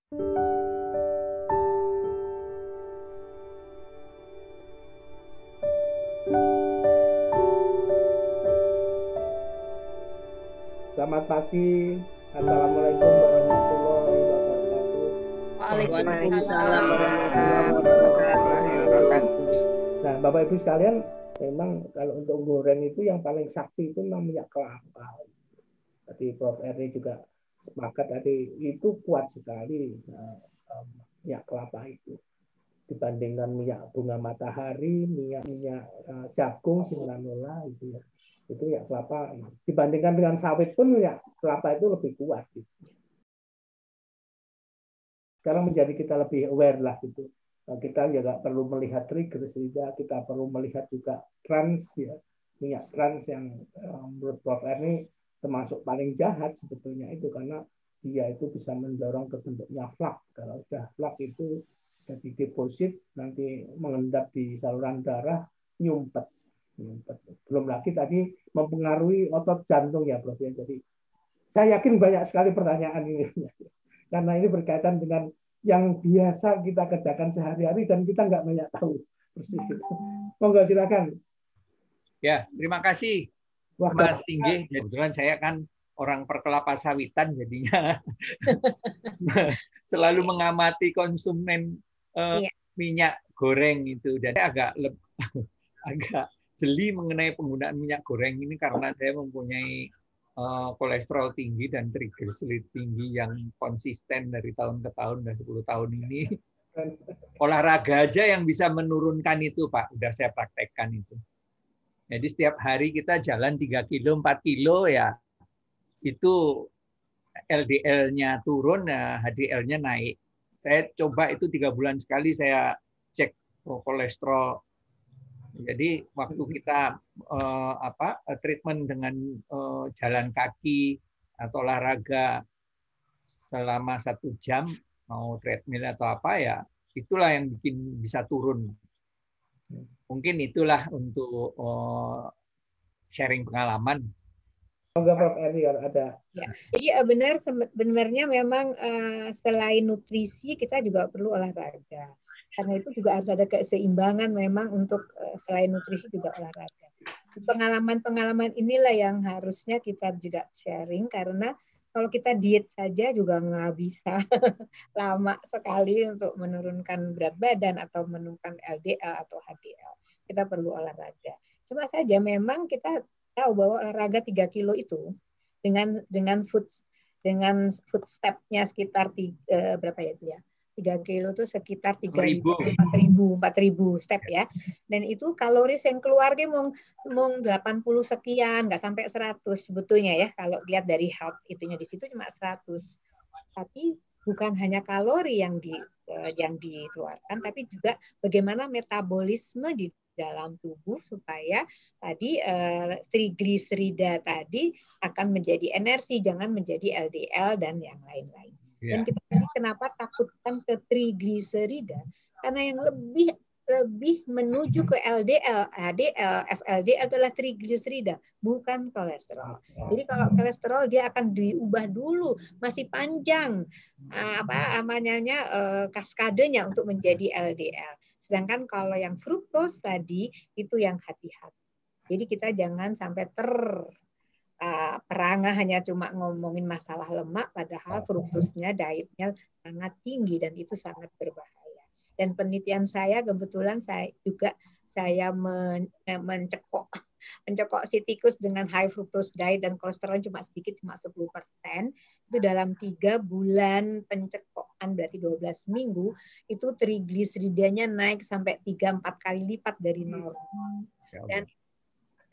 Selamat pagi. Assalamualaikum warahmatullahi wabarakatuh. Waalaikumsalam Waalaikumsalam warahmatullahi wabarakatuh. Nah, Bapak Ibu sekalian, memang kalau untuk goreng itu yang paling sakti itu memang minyak kelapa. Tadi Prof. Erni juga sepakat tadi itu kuat sekali minyak kelapa itu dibandingkan minyak bunga matahari, minyak jagung, canola itu ya. Itu minyak kelapa dibandingkan dengan sawit pun minyak kelapa itu lebih kuat gitu. Sekarang menjadi kita lebih aware lah gitu. Kita juga perlu melihat trigger, sehingga kita perlu melihat juga trans ya, minyak trans yang menurut Prof. Erni termasuk paling jahat sebetulnya itu, karena dia itu bisa mendorong ke bentuknya flak. Kalau sudah flak itu jadi deposit, nanti mengendap di saluran darah, nyumpet. Belum lagi tadi mempengaruhi otot jantung ya Prof. Jadi saya yakin banyak sekali pertanyaan ini karena ini berkaitan dengan yang biasa kita kerjakan sehari-hari dan kita nggak banyak tahu persis. Monggo silakan. Ya, terima kasih Mas Singgih. Kebetulan saya kan orang perkelapa sawitan, jadinya selalu mengamati konsumen minyak goreng itu. Jadi agak jeli mengenai penggunaan minyak goreng ini karena saya mempunyai kolesterol tinggi dan trigliserid tinggi yang konsisten dari tahun ke tahun dan 10 tahun ini. Olahraga aja yang bisa menurunkan itu, Pak. Udah saya praktekkan itu. Jadi setiap hari kita jalan 3 kilo, 4 kilo ya, itu LDL-nya turun, HDL-nya naik. Saya coba itu 3 bulan sekali saya cek kolesterol. Jadi waktu kita treatment dengan jalan kaki atau olahraga selama 1 jam, mau treadmill atau apa ya, itulah yang bikin bisa turun. Mungkin itulah untuk sharing pengalaman. Semoga Prof. Erni ada. Ya. Jadi benar, sebenarnya memang selain nutrisi kita juga perlu olahraga. Karena itu juga harus ada keseimbangan memang untuk selain nutrisi juga olahraga. Pengalaman-pengalaman inilah yang harusnya kita juga sharing, karena kalau kita diet saja juga nggak bisa lama sekali untuk menurunkan berat badan atau menurunkan LDL atau HDL. Kita perlu olahraga. Cuma saja memang kita tahu bahwa olahraga 3 kilo itu dengan food step-nya sekitar berapa ya itu ya? 3 kilo itu sekitar 4.000 step ya. Dan itu kalori yang keluar mau 80 sekian, nggak sampai 100 sebetulnya ya. Kalau lihat dari health itunya di situ cuma 100. Tapi bukan hanya kalori yang dikeluarkan, tapi juga bagaimana metabolisme di dalam tubuh supaya tadi trigliserida tadi akan menjadi energi, jangan menjadi LDL dan yang lain-lain. Dan kita tadi kenapa takutkan ke trigliserida? Karena yang lebih menuju ke LDL, HDL, FLDL adalah trigliserida, bukan kolesterol. Jadi kalau kolesterol dia akan diubah dulu, masih panjang kaskadenya untuk menjadi LDL. Sedangkan kalau yang fruktos tadi itu yang hati-hati. Jadi kita jangan sampai perangah hanya cuma ngomongin masalah lemak, padahal fruktosnya dietnya sangat tinggi dan itu sangat berbahaya. Dan penelitian saya kebetulan saya mencekok si tikus dengan high fructose diet dan kolesterol cuma sedikit, cuma 10%. Itu dalam 3 bulan pencekokan, berarti 12 minggu, itu trigliseridanya naik sampai 3-4 kali lipat dari normal. Dan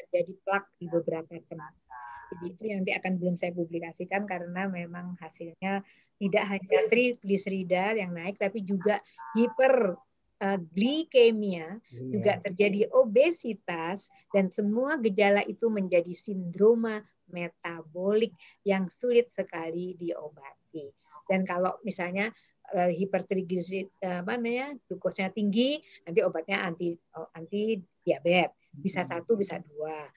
terjadi plak di beberapa tempat. Jadi itu yang nanti akan belum saya publikasikan karena memang hasilnya tidak hanya trigliserida yang naik, tapi juga hiperglikemia, juga terjadi obesitas, dan semua gejala itu menjadi sindroma metabolik yang sulit sekali diobati. Dan kalau misalnya hipertrigliserida glukosnya tinggi, nanti obatnya anti diabetes, bisa 1 bisa 2.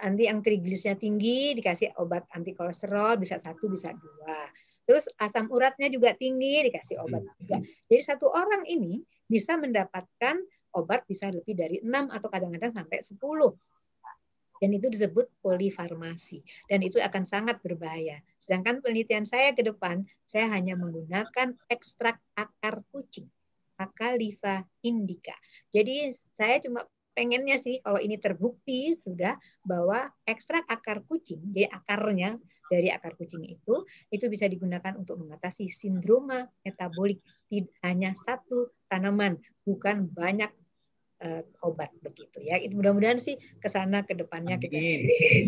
Nanti yang triglisnya tinggi dikasih obat anti kolesterol, bisa 1 bisa 2. Terus asam uratnya juga tinggi, dikasih obat juga. Jadi satu orang ini bisa mendapatkan obat bisa lebih dari 6 atau kadang-kadang sampai 10. Dan itu disebut polifarmasi. Dan itu akan sangat berbahaya. Sedangkan penelitian saya ke depan, saya hanya menggunakan ekstrak akar kucing, Acalypha indica. Jadi saya cuma pengennya sih kalau ini terbukti sudah bahwa ekstrak akar kucing, jadi akarnya dari akar kucing itu bisa digunakan untuk mengatasi sindroma metabolik. Hanya satu tanaman, bukan banyak obat begitu ya. Itu mudah-mudahan sih ke sana ke depannya kita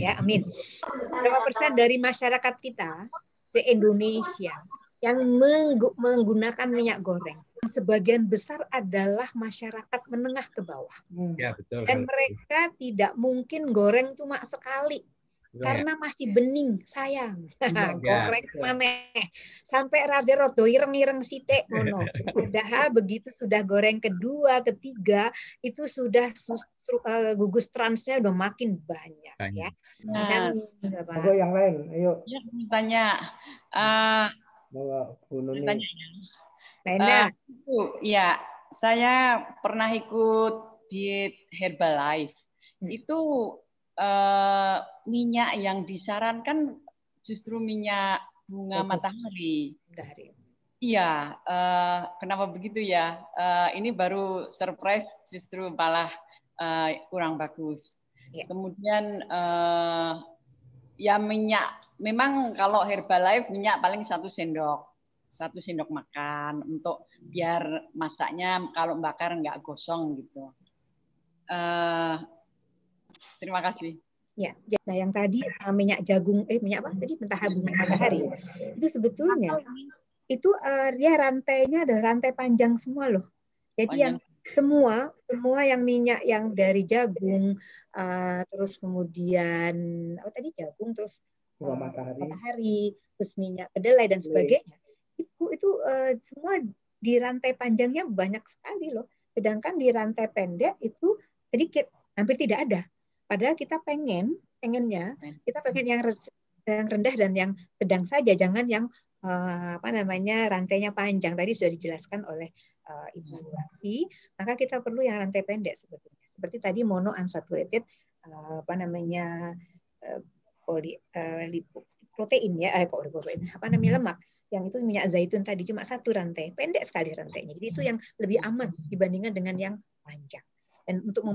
ya, amin. Berapa persen dari masyarakat kita di Indonesia yang menggunakan minyak goreng? Sebagian besar adalah masyarakat menengah ke bawah. Ya, betul. Dan mereka tidak mungkin goreng cuma sekali. Karena masih bening, sayang. Goreng maneh. Sampai rada-rada ireng-ireng sithik ngono. Padahal begitu sudah goreng kedua, ketiga, itu sudah gugus transnya udah makin banyak ya. Nah, Monggo yang lain, ayo. Ya, tanya. Tanya. Ya, saya pernah ikut diet Herbalife. Itu minyak yang disarankan justru minyak bunga matahari. Iya, kenapa begitu ya? Ini baru surprise, justru malah kurang bagus. Kemudian ya minyak, memang kalau Herbalife minyak paling 1 sendok makan untuk biar masaknya kalau bakar nggak gosong gitu. Terima kasih. Ya, nah yang tadi minyak jagung, minyak apa tadi, mentah bunga matahari, itu sebetulnya itu dia rantainya ada rantai panjang semua loh. Jadi yang semua yang minyak yang dari jagung, terus kemudian apa tadi jagung, terus matahari, terus minyak kedelai dan sebagainya, itu semua di rantai panjangnya banyak sekali loh. Sedangkan di rantai pendek itu sedikit, hampir tidak ada. Padahal kita pengennya kita pengen yang rendah dan yang sedang saja, jangan yang rantainya panjang. Tadi sudah dijelaskan oleh Ibu Rafi, maka kita perlu yang rantai pendek sebetulnya. Seperti tadi monounsaturated protein ya, lemak. Yang itu minyak zaitun tadi cuma 1 rantai, pendek sekali rantainya. Jadi itu yang lebih aman dibandingkan dengan yang panjang. Dan untuk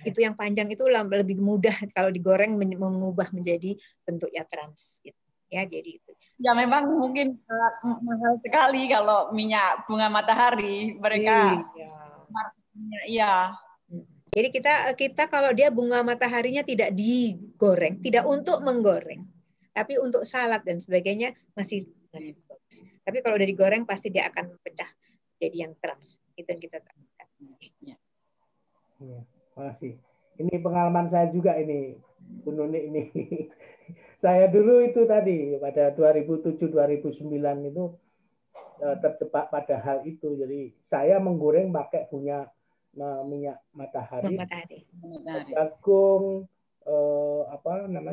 itu yang panjang itu lebih mudah kalau digoreng mengubah menjadi bentuk ya trans gitu. Ya, jadi itu. Ya memang mungkin mahal sekali kalau minyak bunga matahari mereka. Iya. Jadi kita kalau dia bunga mataharinya tidak digoreng, tidak untuk menggoreng, tapi untuk salad dan sebagainya masih bagus. Tapi kalau udah digoreng pasti dia akan pecah jadi yang trans. Itu yang kita takutkan. Ya, makasih. Ini pengalaman saya juga ini, Bu Nuni ini. Saya dulu itu tadi pada 2007-2009 itu terjebak pada hal itu. Jadi saya menggoreng pakai minyak matahari, jagung,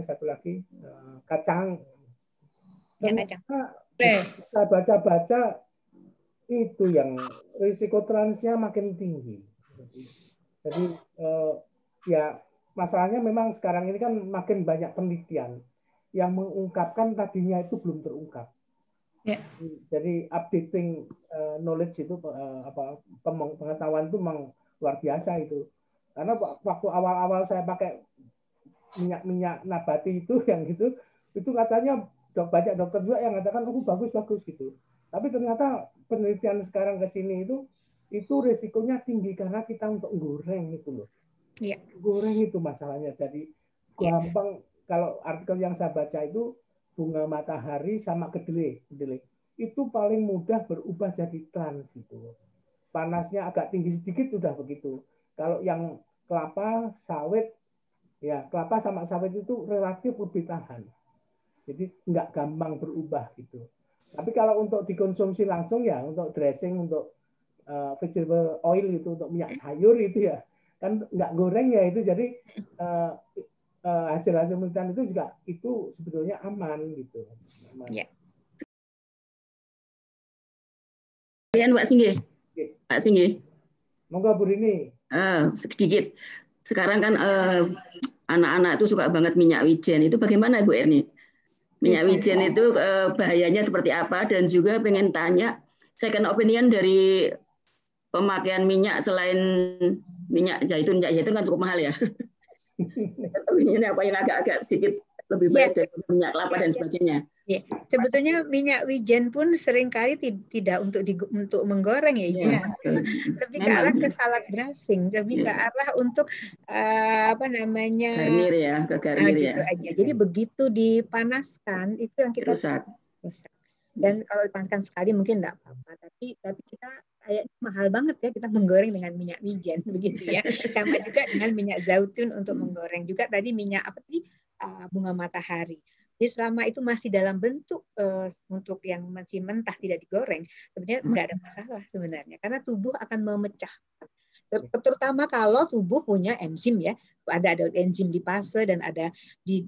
satu lagi kacang. Ternyata saya baca-baca itu yang risiko transnya makin tinggi. Jadi ya masalahnya memang sekarang ini kan makin banyak penelitian yang mengungkapkan tadinya itu belum terungkap. Yeah. Jadi updating knowledge itu pengetahuan itu memang luar biasa itu. Karena waktu awal-awal saya pakai minyak nabati itu yang itu katanya banyak dokter juga yang mengatakan bagus gitu. Tapi ternyata penelitian sekarang ke sini itu risikonya tinggi karena kita untuk goreng itu loh. Yeah. Goreng itu masalahnya. Jadi gampang. Kalau artikel yang saya baca itu bunga matahari sama kedelai itu paling mudah berubah jadi trans itu. Panasnya agak tinggi sedikit sudah begitu. Kalau yang kelapa, sawit, ya kelapa sama sawit itu relatif lebih tahan. Jadi nggak gampang berubah gitu. Tapi kalau untuk dikonsumsi langsung ya untuk dressing, untuk vegetable oil itu, untuk minyak sayur itu ya kan nggak goreng ya itu, jadi hasil penelitian itu juga itu sebetulnya aman gitu. Aman. Yeah. Pak Singgih. Pak Singgih. Monggo Bu Rini. Sedikit. Sekarang kan anak-anak itu suka banget minyak wijen. Itu bagaimana Bu Erni? Minyak wijen itu bahayanya seperti apa? Dan juga pengen tanya second opinion dari pemakaian minyak selain minyak zaitun kan cukup mahal ya. Ini apa yang agak-agak sedikit lebih baik dari minyak kelapa dan sebagainya. Ya, sebetulnya minyak wijen pun seringkali tidak untuk menggoreng ya Ibu. Ya, lebih ke arah ke salad dressing, lebih ke arah untuk garnir ya, ke garnir gitu ya. aja. Jadi begitu dipanaskan itu yang kita rusak. Dan kalau dipanaskan sekali mungkin enggak apa-apa, tapi kita kayaknya mahal banget ya kita menggoreng dengan minyak wijen begitu ya. Sama juga dengan minyak zaitun untuk menggoreng. Juga tadi minyak bunga matahari. Jadi selama itu masih dalam bentuk untuk yang masih mentah tidak digoreng, sebenarnya nggak ada masalah sebenarnya, karena tubuh akan memecah. Terutama kalau tubuh punya enzim ya, ada enzim lipase dan ada di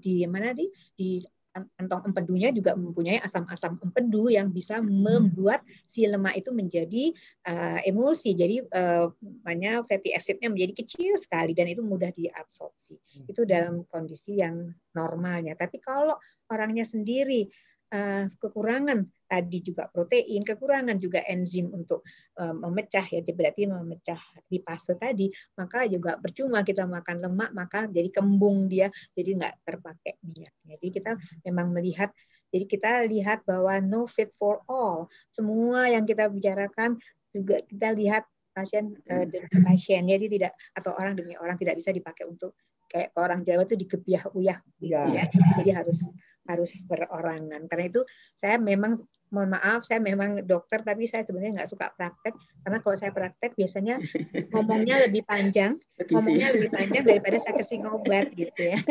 kantong empedunya juga mempunyai asam-asam empedu yang bisa membuat si lemak itu menjadi emulsi. Jadi banyak fatty acidnya menjadi kecil sekali dan itu mudah diabsorpsi. Itu dalam kondisi yang normalnya. Tapi kalau orangnya sendiri kekurangan tadi juga protein, kekurangan juga enzim untuk memecah ya, berarti memecah lipase tadi, maka juga percuma kita makan lemak, maka jadi kembung dia, jadi nggak terpakai minyaknya. Jadi kita memang melihat, jadi kita lihat bahwa no fit for all. Semua yang kita bicarakan juga kita lihat pasien demi pasien, jadi tidak, atau orang demi orang, tidak bisa dipakai untuk kayak orang Jawa itu digebiah-uyah ya. Jadi harus berorangan. Karena itu saya memang, mohon maaf, saya memang dokter tapi saya sebenarnya nggak suka praktek, karena kalau saya praktek biasanya ngomongnya lebih panjang daripada saya kasih obat gitu ya.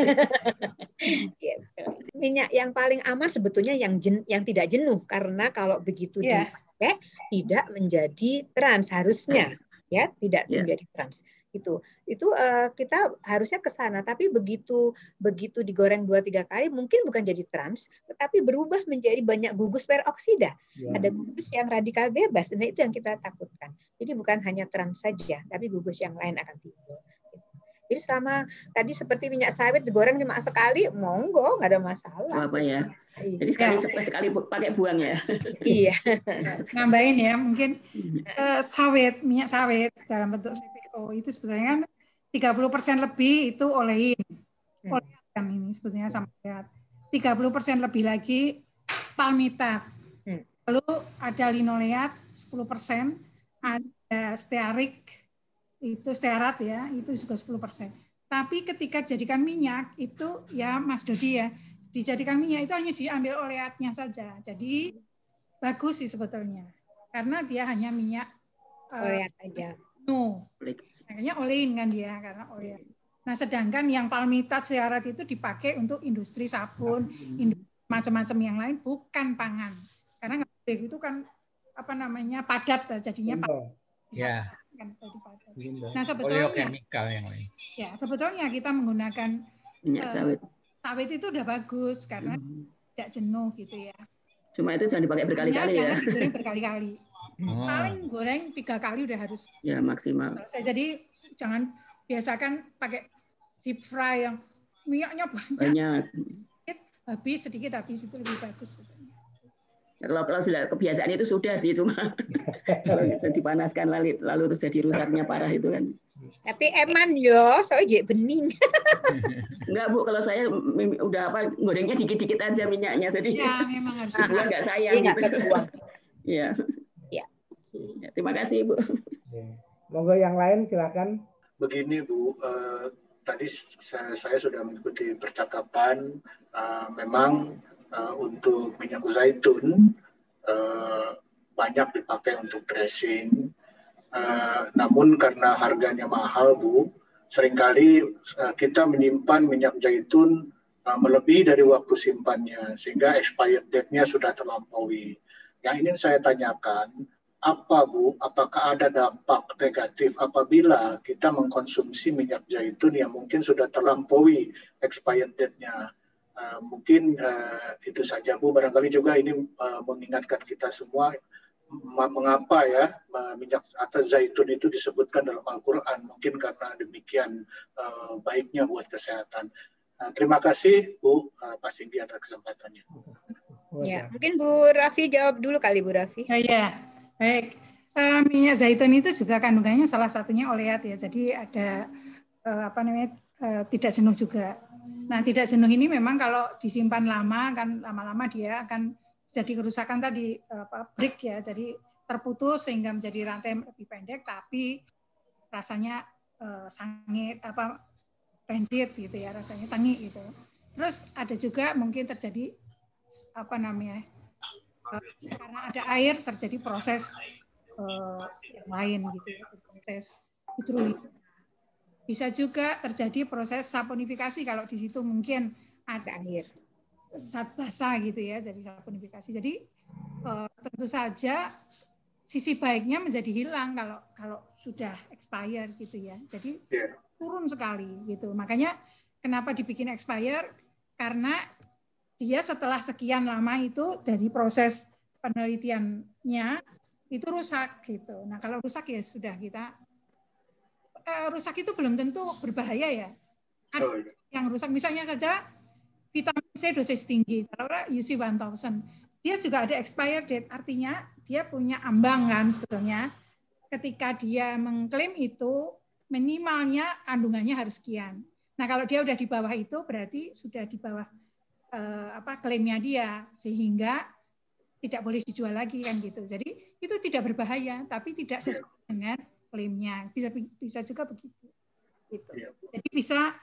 Minyak yang paling aman sebetulnya yang tidak jenuh, karena kalau begitu dipakai tidak menjadi trans harusnya ya, tidak menjadi trans. Itu kita harusnya ke sana, tapi begitu digoreng 2-3 kali mungkin bukan jadi trans, tetapi berubah menjadi banyak gugus peroksida. Ada gugus yang radikal bebas, dan itu yang kita takutkan. Jadi bukan hanya trans saja, tapi gugus yang lain akan timbul. Jadi selama tadi seperti minyak sawit digoreng cuma sekali, monggo, nggak ada masalah. Apa ya? Jadi sekali pakai buang ya. Iya. Nambahin ya, mungkin minyak sawit dalam bentuk CPO itu sebenarnya 30% lebih itu olein. Olein ini sebetulnya sama lihat. 30% lebih lagi palmitat. Lalu ada linoleat 10%, ada stearat ya, itu juga 10%. Tapi ketika jadikan minyak itu ya Mas Dodi ya, dijadikan minyak itu hanya diambil oleatnya saja. Jadi bagus sih sebetulnya. Karena dia hanya minyak oleat aja. Makanya olein kan dia, karena oleat. Nah, sedangkan yang palmitat stearat itu dipakai untuk industri sabun, industri macam-macam yang lain, bukan pangan. Karena itu kan padat jadinya padat. Ya. Nah, sebetulnya oleokemikal yang lain. Ya, sebetulnya kita menggunakan minyak sawit. Sawit itu udah bagus karena tidak jenuh gitu ya. Cuma itu jangan dipakai berkali-kali ya. Jangan digoreng berkali-kali. Paling goreng 3 kali udah harus. Ya, maksimal. Jadi jangan biasakan pakai deep fry yang minyaknya banyak. Habis sedikit itu lebih bagus. Ya, kalau sudah kebiasaan itu sudah sih, cuma kalau dipanaskan lalu terus jadi rusaknya parah itu kan. Tapi eman yo, soalnya bening. Enggak Bu, kalau saya udah gorengnya dikit-dikit aja minyaknya, jadi ya, memang harus dibuang nggak sayang gitu. Iya. Ya. Terima kasih Bu. Monggo yang lain silakan. Begini Bu, tadi saya sudah mengikuti percakapan, memang untuk minyak zaitun banyak dipakai untuk dressing. Namun karena harganya mahal Bu, seringkali kita menyimpan minyak zaitun melebihi dari waktu simpannya, sehingga expired date-nya sudah terlampaui. Yang ingin saya tanyakan, apa Bu, apakah ada dampak negatif apabila kita mengkonsumsi minyak zaitun yang mungkin sudah terlampaui expired date-nya? Mungkin itu saja Bu, barangkali juga ini mengingatkan kita semua mengapa ya minyak atau zaitun itu disebutkan dalam Al-Quran, mungkin karena demikian baiknya buat kesehatan. Nah, terima kasih Bu Pak Singgi atas kesempatannya. Ya, mungkin Bu Raffi jawab dulu kali Bu Raffi. Ya, baik. Minyak zaitun itu juga kandungannya salah satunya oleat ya. Jadi ada tidak jenuh juga. Nah, tidak jenuh ini memang kalau disimpan lama kan lama-lama dia akan jadi kerusakan tadi break ya. Jadi terputus sehingga menjadi rantai lebih pendek tapi rasanya sangit pencit gitu ya, rasanya tangi gitu. Terus ada juga mungkin terjadi karena ada air terjadi proses yang lain gitu ya, proses hidrolisis. Bisa juga terjadi proses saponifikasi kalau di situ mungkin ada air zat basah gitu ya, jadi saponifikasi. Jadi tentu saja sisi baiknya menjadi hilang kalau sudah expire gitu ya. Jadi turun sekali gitu. Makanya kenapa dibikin expire? Karena dia setelah sekian lama itu dari proses penelitiannya itu rusak gitu. Nah kalau rusak ya sudah kita rusak itu belum tentu berbahaya ya. Ada yang rusak misalnya saja vitamin C dosis tinggi, taruhlah UC 1000, dia juga ada expired date, artinya dia punya ambang kan sebetulnya. Ketika dia mengklaim itu minimalnya kandungannya harus sekian. Nah kalau dia udah di bawah itu berarti sudah di bawah klaimnya dia sehingga tidak boleh dijual lagi kan gitu. Jadi itu tidak berbahaya tapi tidak sesuai dengan klaimnya. Bisa juga begitu. Gitu. Jadi bisa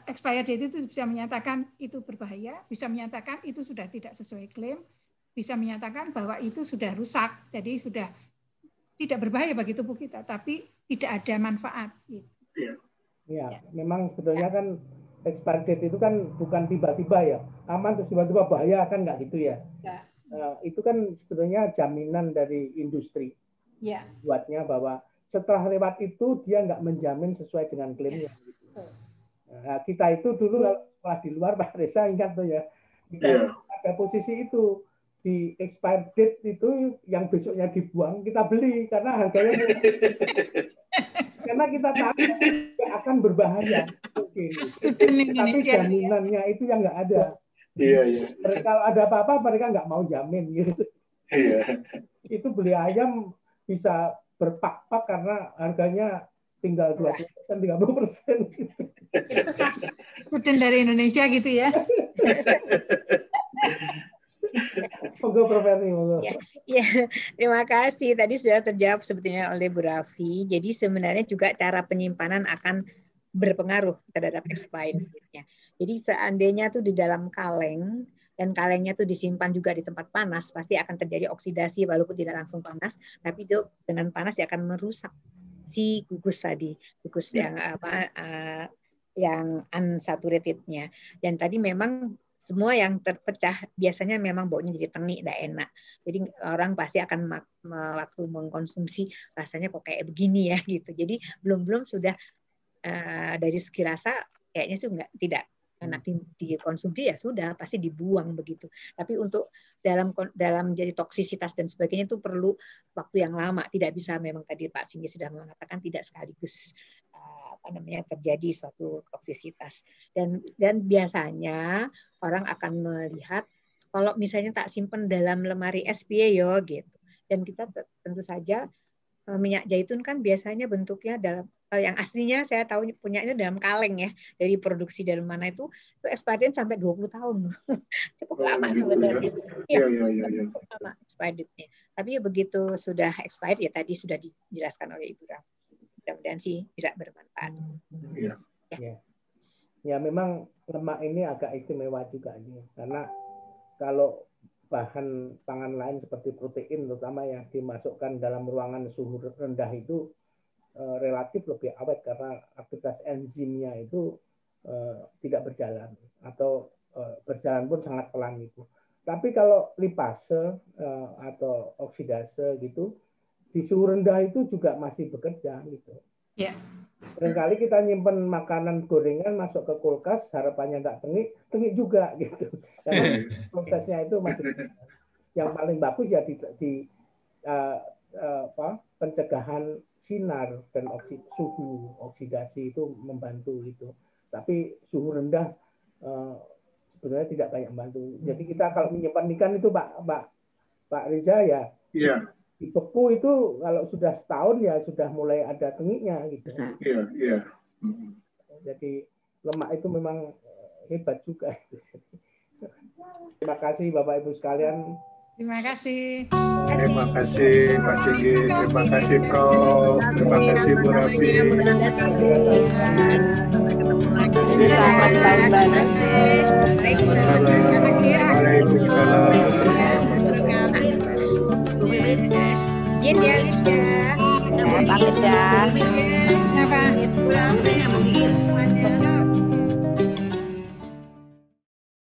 expired date itu bisa menyatakan itu berbahaya, bisa menyatakan itu sudah tidak sesuai klaim, bisa menyatakan bahwa itu sudah rusak, jadi sudah tidak berbahaya bagi tubuh kita, tapi tidak ada manfaat. Gitu. Ya, memang sebetulnya kan expired date itu kan bukan tiba-tiba ya, aman terus tiba-tiba bahaya kan nggak gitu ya. Itu kan sebetulnya jaminan dari industri. Buatnya bahwa setelah lewat itu dia nggak menjamin sesuai dengan klaimnya. Gitu. Nah, kita itu dulu setelah di luar Pak Reza ingat tuh ya, ada posisi itu di expired date itu yang besoknya dibuang kita beli karena harganya karena kita tahu akan berbahaya mungkin. Tapi jaminannya itu yang nggak ada. Kalau ada apa-apa mereka nggak mau jamin gitu. Itu beli ayam bisa berpak-pak karena harganya tinggal 20%, 30%. Itu khas student dari Indonesia gitu ya. Monggo Prof. Erni, monggo. Ya, terima kasih. Tadi sudah terjawab sebetulnya oleh Bu Raffi. Jadi sebenarnya juga cara penyimpanan akan berpengaruh terhadap expired date-nya. Jadi seandainya tuh di dalam kaleng dan kalengnya tuh disimpan juga di tempat panas, pasti akan terjadi oksidasi walaupun tidak langsung panas, tapi itu dengan panas dia akan merusak si gugus tadi, gugus yang yang unsaturatednya. Dan tadi memang semua yang terpecah biasanya memang baunya jadi tengik, tidak enak. Jadi orang pasti akan waktu mengkonsumsi rasanya kok kayak begini ya gitu. Jadi belum sudah dari segi rasa kayaknya sih tidak enak dikonsumsi ya sudah pasti dibuang begitu. Tapi untuk dalam jadi toksisitas dan sebagainya itu perlu waktu yang lama. Tidak bisa memang tadi Pak Singgi sudah mengatakan tidak sekaligus terjadi suatu toksisitas. Dan biasanya orang akan melihat kalau misalnya tak simpan dalam lemari es piye yo gitu. Dan kita tentu saja minyak zaitun kan biasanya bentuknya dalam yang aslinya saya tahu punyanya dalam kaleng ya, dari produksi dari mana itu expired sampai 20 tahun. Cukup lama sebenarnya. Iya. Cukup lama expired-nya. Tapi ya begitu sudah expired ya tadi sudah dijelaskan oleh Ibu Raffi. Mudah-mudahan sih bisa bermanfaat. Ya memang lemak ini agak istimewa juga nih, karena kalau bahan pangan lain seperti protein terutama yang dimasukkan dalam ruangan suhu rendah itu relatif lebih awet karena aktivitas enzimnya itu tidak berjalan atau berjalan pun sangat pelan itu. Tapi kalau lipase atau oksidase gitu di suhu rendah itu juga masih bekerja gitu. Seringkali kita nyimpen makanan gorengan masuk ke kulkas harapannya nggak tengik juga gitu. Karena prosesnya itu masih yang paling bagus ya pencegahan sinar dan suhu oksidasi itu membantu gitu. Tapi suhu rendah sebenarnya tidak banyak membantu. Jadi kita kalau menyimpan ikan itu Pak Reza ya, dibeku itu kalau sudah setahun ya sudah mulai ada tengiknya gitu. Iya. Jadi lemak itu memang hebat juga. Terima kasih Bapak Ibu sekalian. Terima kasih. Terima kasih Pak Sigit, terima kasih Prof, terima kasih Bu Rafi. Selamat tahun baru. Selamat.